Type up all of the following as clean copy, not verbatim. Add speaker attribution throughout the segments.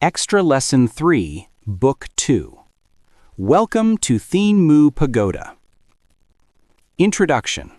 Speaker 1: Extra Lesson 3, Book 2. Welcome to Thiên Mụ Pagoda. Introduction.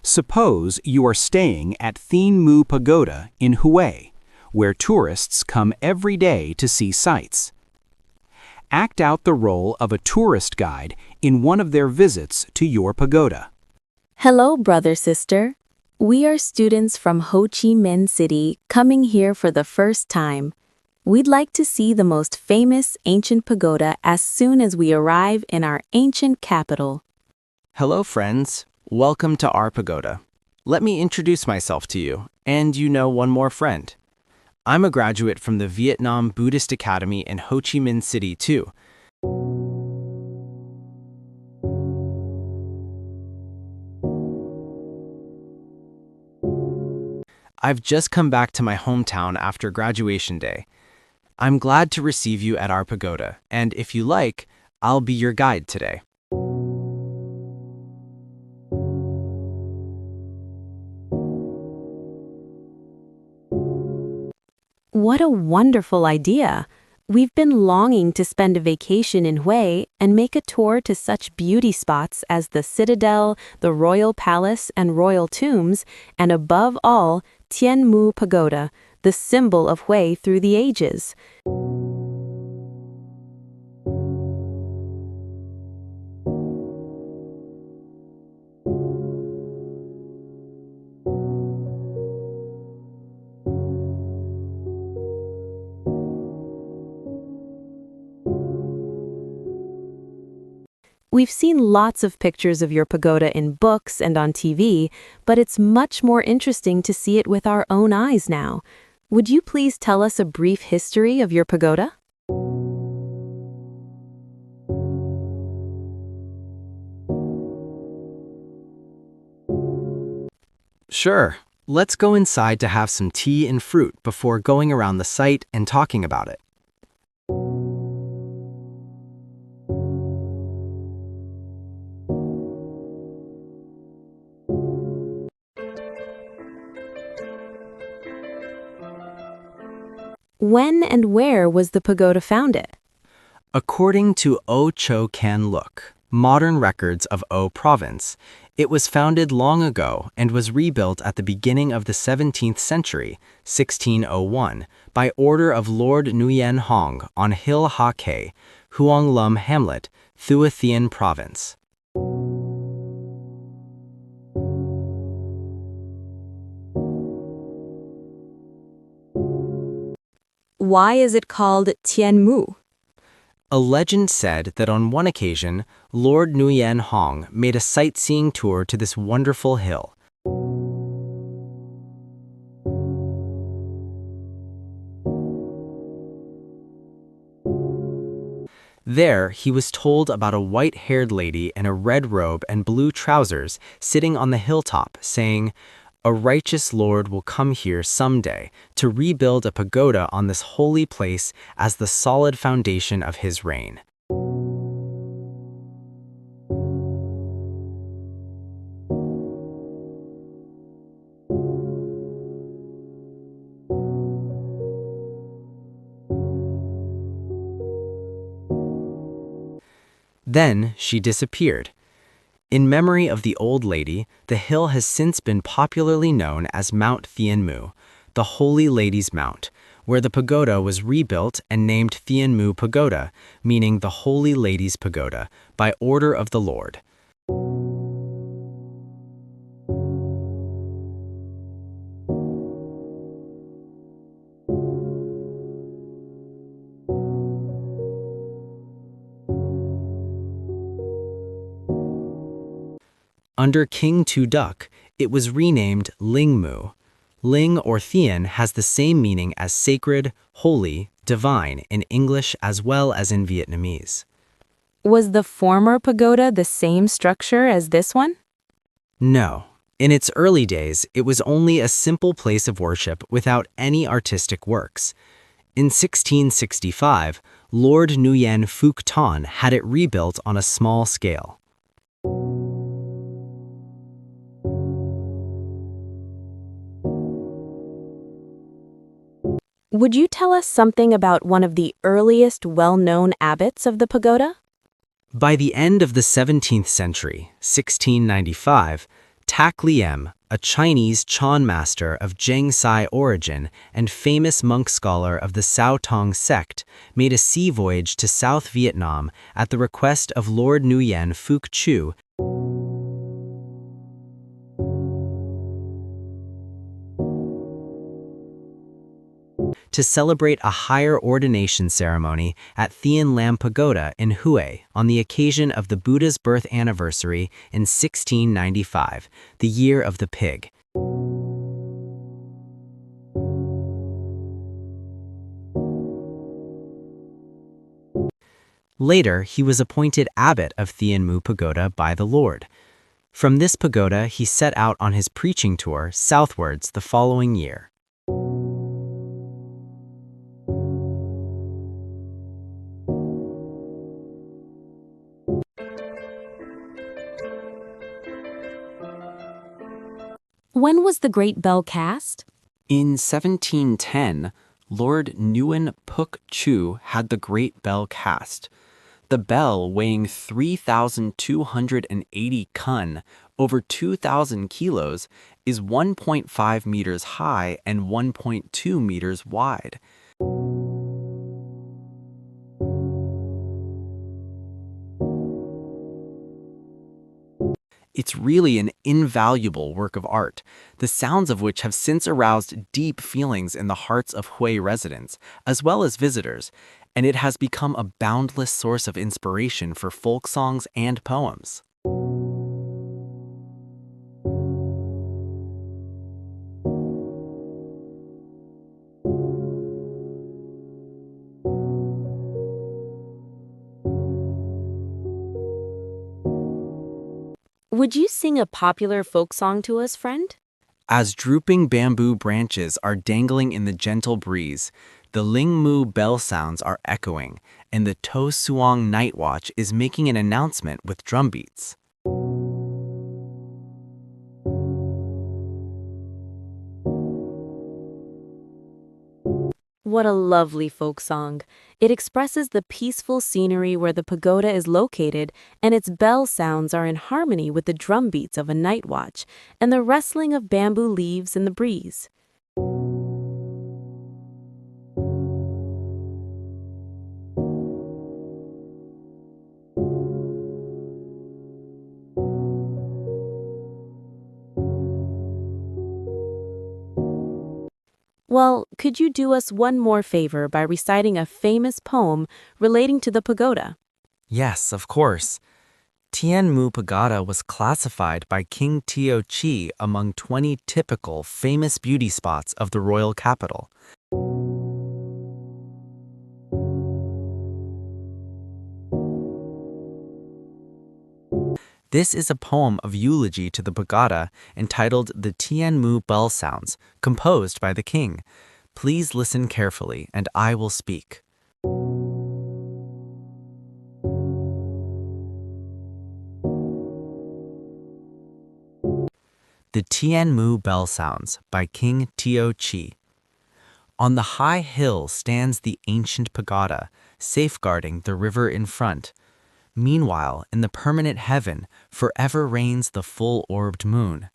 Speaker 1: Suppose you are staying at Thiên Mụ Pagoda in Hue, where tourists come every day to see sights. Act out the role of a tourist guide in one of their visits to your pagoda.
Speaker 2: Hello, brother, sister. We are students from Ho Chi Minh City coming here for the first time. We'd like to see the most famous ancient pagoda as soon as we arrive in our ancient capital.
Speaker 3: Hello, friends. Welcome to our pagoda. Let me introduce myself to you, and you know one more friend. I'm a graduate from the Vietnam Buddhist Academy in Ho Chi Minh City, too. I've just come back to my hometown after graduation day. I'm glad to receive you at our pagoda, and if you like, I'll be your guide today.
Speaker 2: What a wonderful idea! We've been longing to spend a vacation in Hue and make a tour to such beauty spots as the Citadel, the Royal Palace and Royal Tombs, and above all, Thiên Mụ Pagoda, the symbol of Hue through the ages. We've seen lots of pictures of your pagoda in books and on TV, but it's much more interesting to see it with our own eyes now. Would you please tell us a brief history of your pagoda?
Speaker 3: Sure. Let's go inside to have some tea and fruit before going around the site and talking about it.
Speaker 2: When and where was the pagoda founded?
Speaker 3: According to O Cho Can Look, modern records of O Province, it was founded long ago and was rebuilt at the beginning of the 17th century, 1601, by order of Lord Nguyen Hong on Hill Ha Khe, Huong Lum Hamlet, Thua Thien Province.
Speaker 2: Why is it called Thiên Mụ?
Speaker 3: A legend said that on one occasion, Lord Nguyen Hong made a sightseeing tour to this wonderful hill. There, he was told about a white-haired lady in a red robe and blue trousers sitting on the hilltop, saying, "A righteous Lord will come here someday to rebuild a pagoda on this holy place as the solid foundation of his reign." Then she disappeared. In memory of the old lady, the hill has since been popularly known as Mount Thiên Mụ, the Holy Lady's Mount, where the pagoda was rebuilt and named Thiên Mụ Pagoda, meaning the Holy Lady's Pagoda, by order of the Lord. Under King Tu Duc, it was renamed Linh Mu. Linh or Thien has the same meaning as sacred, holy, divine in English as well as in Vietnamese.
Speaker 2: Was the former pagoda the same structure as this one?
Speaker 3: No. In its early days, it was only a simple place of worship without any artistic works. In 1665, Lord Nguyen Phuc Ton had it rebuilt on a small scale.
Speaker 2: Would you tell us something about one of the earliest well-known abbots of the pagoda?
Speaker 3: By the end of the 17th century, 1695, Tak Liem, a Chinese Chan master of Jiangsai origin and famous monk scholar of the Sao Tong sect, made a sea voyage to South Vietnam at the request of Lord Nguyen Phuc Chu to celebrate a higher ordination ceremony at Thien Lam Pagoda in Hue on the occasion of the Buddha's birth anniversary in 1695, the year of the pig. Later, he was appointed abbot of Thien Mu Pagoda by the Lord. From this pagoda, he set out on his preaching tour southwards the following year.
Speaker 2: When was the great bell cast?
Speaker 1: In 1710, Lord Nguyen Phuc Chu had the great bell cast. The bell, weighing 3,280 kun, over 2,000 kilos, is 1.5 meters high and 1.2 meters wide. It's really an invaluable work of art, the sounds of which have since aroused deep feelings in the hearts of Hue residents, as well as visitors, and it has become a boundless source of inspiration for folk songs and poems.
Speaker 2: Would you sing a popular folk song to us, friend?
Speaker 1: As drooping bamboo branches are dangling in the gentle breeze, the Ling Mu bell sounds are echoing, and the To Suong night watch is making an announcement with drum beats.
Speaker 2: What a lovely folk song. It expresses the peaceful scenery where the pagoda is located, and its bell sounds are in harmony with the drum beats of a night watch and the rustling of bamboo leaves in the breeze. Well, could you do us one more favor by reciting a famous poem relating to the pagoda?
Speaker 3: Yes, of course. Thien Mu Pagoda was classified by King Teo Chi among 20 typical famous beauty spots of the royal capital. This is a poem of eulogy to the pagoda entitled The Thien Mu Bell Sounds, composed by the king. Please listen carefully, and I will speak. The Thien Mu Bell Sounds by King Teo Chi. On the high hill stands the ancient pagoda, safeguarding the river in front. Meanwhile, in the permanent heaven, forever reigns the full-orbed moon.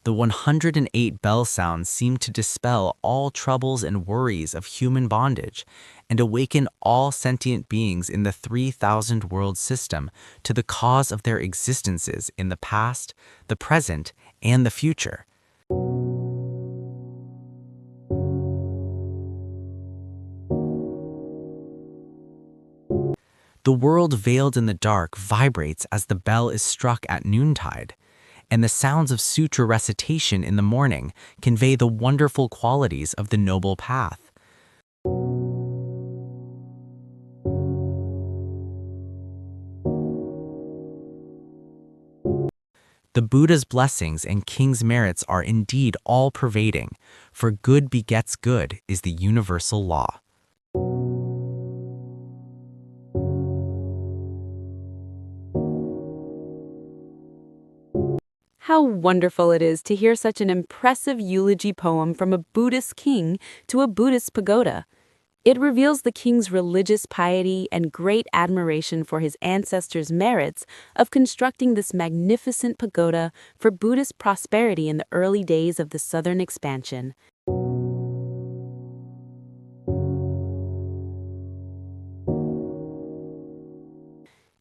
Speaker 3: The 108 bell sounds seem to dispel all troubles and worries of human bondage and awaken all sentient beings in the 3,000 world system to the cause of their existences in the past, the present, and the future. The world veiled in the dark vibrates as the bell is struck at noontide, and the sounds of sutra recitation in the morning convey the wonderful qualities of the noble path. The Buddha's blessings and King's merits are indeed all-pervading, for good begets good is the universal law.
Speaker 2: How wonderful it is to hear such an impressive eulogy poem from a Buddhist king to a Buddhist pagoda. It reveals the king's religious piety and great admiration for his ancestors' merits of constructing this magnificent pagoda for Buddhist prosperity in the early days of the southern expansion.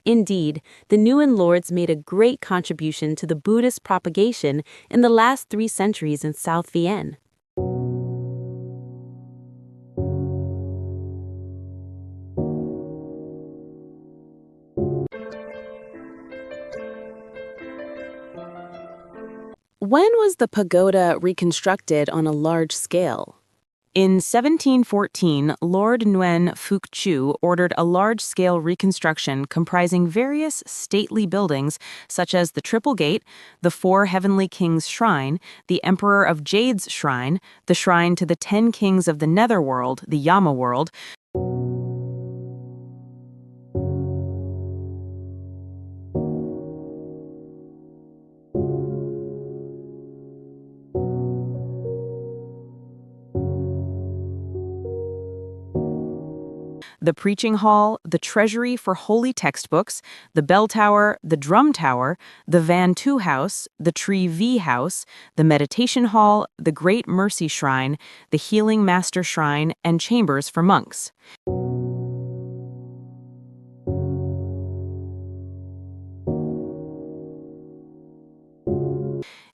Speaker 2: Indeed, the Nguyen lords made a great contribution to the Buddhist propagation in the last 3 centuries in South Vienne. When was the pagoda reconstructed on a large scale? In 1714, Lord Nguyen Phuc Chu ordered a large-scale reconstruction comprising various stately buildings such as the Triple Gate, the 4 Heavenly Kings' Shrine, the Emperor of Jade's Shrine, the Shrine to the 10 Kings of the Netherworld, the Yama World. The preaching hall, the treasury for holy textbooks, the bell tower, the drum tower, the Van Tu house, the Tree V house, the meditation hall, the Great Mercy Shrine, the Healing Master Shrine, and chambers for monks.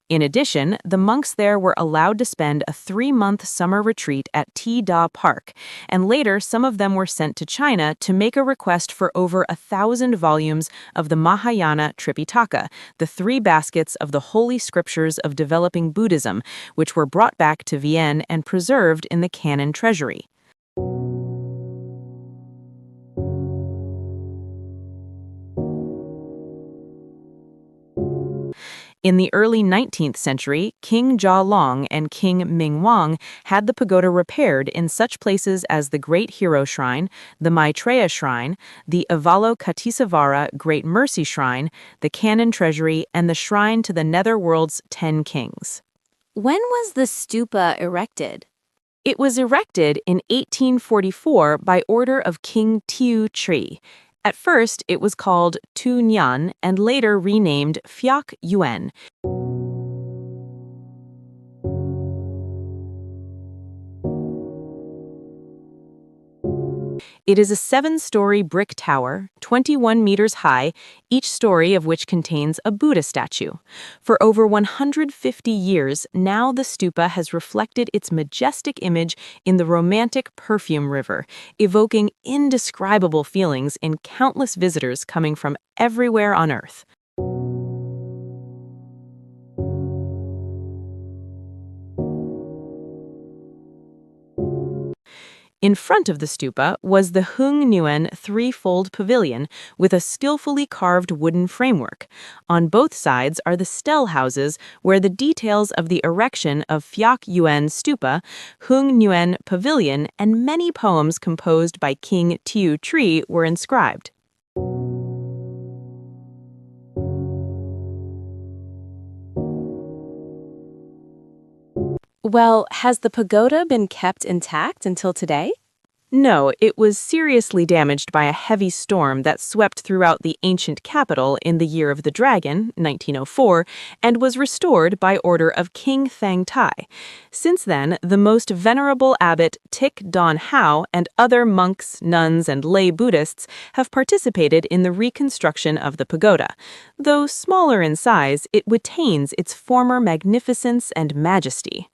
Speaker 2: In addition, the monks there were allowed to spend a 3-month summer retreat at Ti Da Park, and later some of them were sent to China to make a request for over 1,000 volumes of the Mahayana Tripitaka, the 3 baskets of the holy scriptures of developing Buddhism, which were brought back to Vienne and preserved in the canon treasury. In the early 19th century, King Jia Long and King Ming Wang had the pagoda repaired in such places as the Great Hero Shrine, the Maitreya Shrine, the Avalokitesvara Great Mercy Shrine, the Canon Treasury, and the Shrine to the Netherworld's 10 Kings.
Speaker 4: When was the stupa erected?
Speaker 2: It was erected in 1844 by order of King Tiu Tri. At first, it was called Tu Nyan and later renamed Phuoc Yuan. It is a 7-story brick tower, 21 meters high, each story of which contains a Buddha statue. For over 150 years, now the stupa has reflected its majestic image in the romantic perfume river, evoking indescribable feelings in countless visitors coming from everywhere on Earth. In front of the stupa was the Hung Nguyen 3-fold pavilion with a skillfully carved wooden framework. On both sides are the stele houses where the details of the erection of Phuoc Yuan stupa, Hung Nguyen pavilion, and many poems composed by King Tiu Tri were inscribed. Well, has the pagoda been kept intact until today? No, it was seriously damaged by a heavy storm that swept throughout the ancient capital in the Year of the Dragon, 1904, and was restored by order of King Thang Tai. Since then, the most venerable abbot Thích Don Hao and other monks, nuns, and lay Buddhists have participated in the reconstruction of the pagoda. Though smaller in size, it retains its former magnificence and majesty.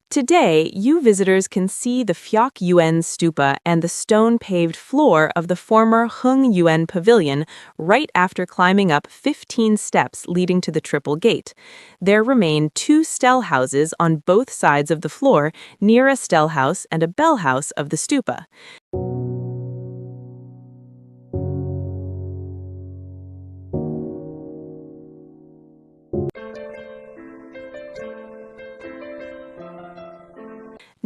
Speaker 2: Today, you visitors can see the Phuoc Yuan stupa and the stone-paved floor of the former Hung Yuan pavilion right after climbing up 15 steps leading to the Triple Gate. There remain 2 stele houses on both sides of the floor near a stele house and a bell house of the stupa.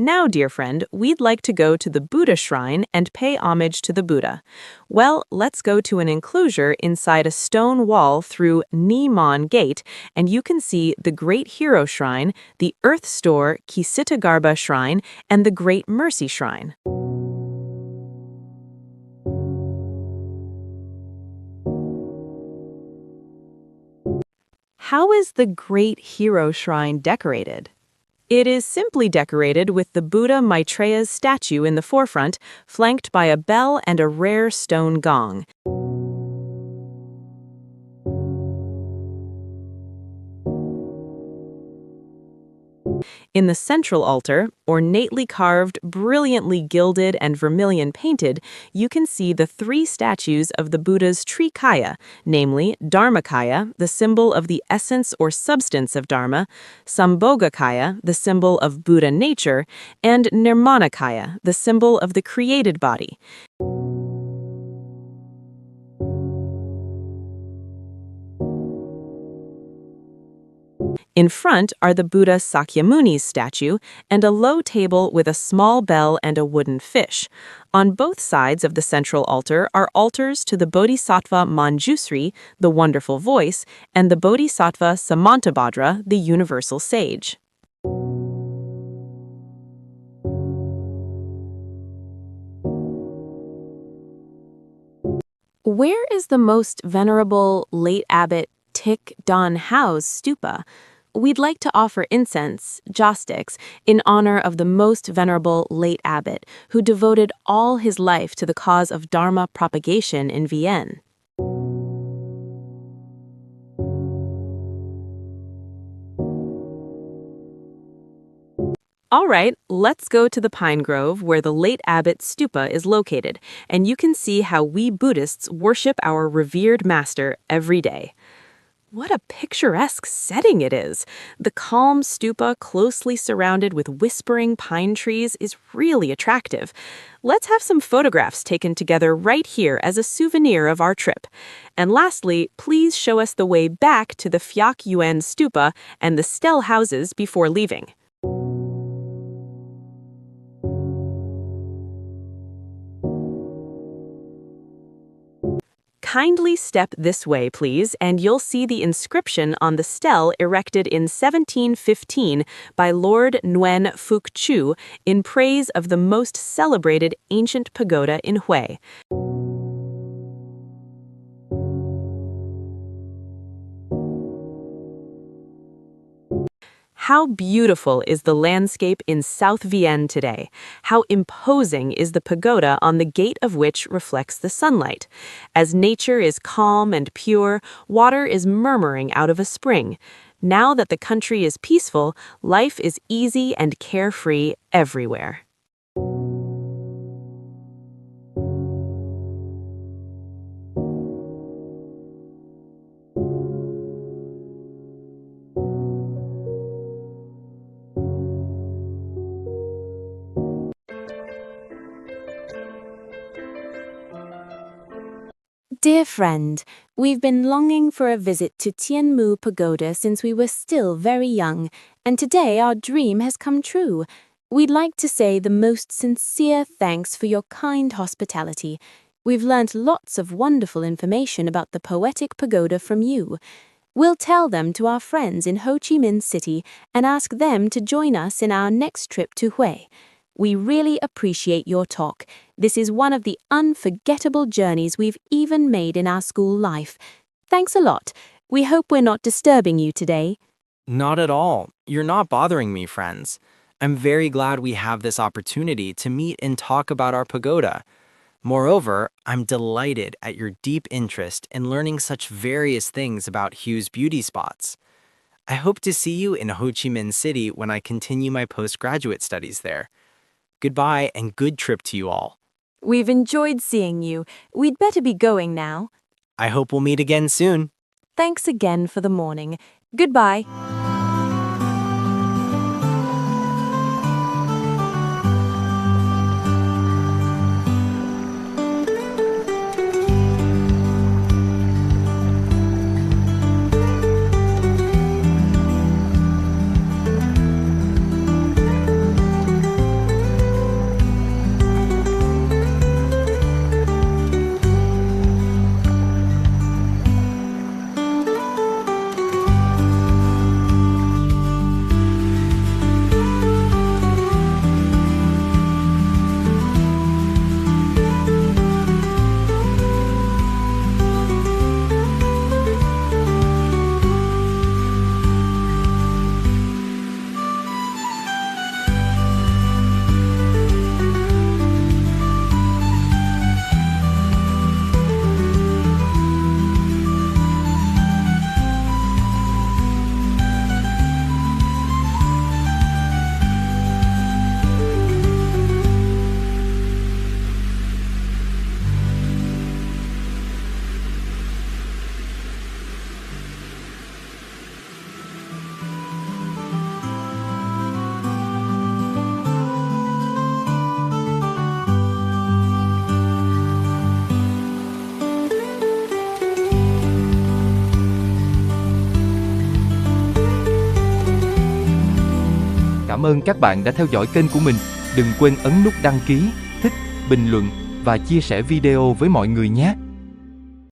Speaker 2: Now, dear friend, we'd like to go to the Buddha shrine and pay homage to the Buddha. Well, let's go to an enclosure inside a stone wall through Nimon Gate, and you can see the Great Hero Shrine, the Earth Store Kisitagarbha Shrine, and the Great Mercy Shrine. How is the Great Hero Shrine decorated? It is simply decorated with the Buddha Maitreya's statue in the forefront, flanked by a bell and a rare stone gong. In the central altar, ornately carved, brilliantly gilded, and vermilion painted, you can see the 3 statues of the Buddha's Trikaya, namely Dharmakaya, the symbol of the essence or substance of Dharma, Sambhogakaya, the symbol of Buddha nature, and Nirmanakaya, the symbol of the created body. In front are the Buddha Sakyamuni's statue and a low table with a small bell and a wooden fish. On both sides of the central altar are altars to the Bodhisattva Manjusri, the wonderful voice, and the Bodhisattva Samantabhadra, the universal sage. Where is the most venerable late abbot Thich Don Howe's stupa? We'd like to offer incense, jostics, in honor of the most venerable late abbot, who devoted all his life to the cause of Dharma propagation in Vienne. All right, let's go to the pine grove where the late abbot's stupa is located, and you can see how we Buddhists worship our revered master every day. What a picturesque setting it is! The calm stupa, closely surrounded with whispering pine trees, is really attractive. Let's have some photographs taken together right here as a souvenir of our trip. And lastly, please show us the way back to the Phyak Yuen stupa and the Stell houses before leaving. Kindly step this way, please, and you'll see the inscription on the stele erected in 1715 by Lord Nguyen Phuc Chu in praise of the most celebrated ancient pagoda in Hue. How beautiful is the landscape in South Vienne today? How imposing is the pagoda on the gate of which reflects the sunlight? As nature is calm and pure, water is murmuring out of a spring. Now that the country is peaceful, life is easy and carefree everywhere.
Speaker 4: Dear friend, we've been longing for a visit to Thiên Mụ Pagoda since we were still very young, and today our dream has come true. We'd like to say the most sincere thanks for your kind hospitality. We've learnt lots of wonderful information about the poetic pagoda from you. We'll tell them to our friends in Ho Chi Minh City and ask them to join us in our next trip to Hue. We really appreciate your talk. This is one of the unforgettable journeys we've even made in our school life. Thanks a lot. We hope we're not disturbing you today.
Speaker 3: Not at all. You're not bothering me, friends. I'm very glad we have this opportunity to meet and talk about our pagoda. Moreover, I'm delighted at your deep interest in learning such various things about Hue's beauty spots. I hope to see you in Ho Chi Minh City when I continue my postgraduate studies there. Goodbye and good trip to you all.
Speaker 4: We've enjoyed seeing you. We'd better be going now.
Speaker 3: I hope we'll meet again soon.
Speaker 4: Thanks again for the morning. Goodbye.
Speaker 5: cảm ơn các bạn đã theo dõi kênh của mình. Đừng quên ấn nút đăng ký, thích, bình luận và chia sẻ video với mọi người nhé.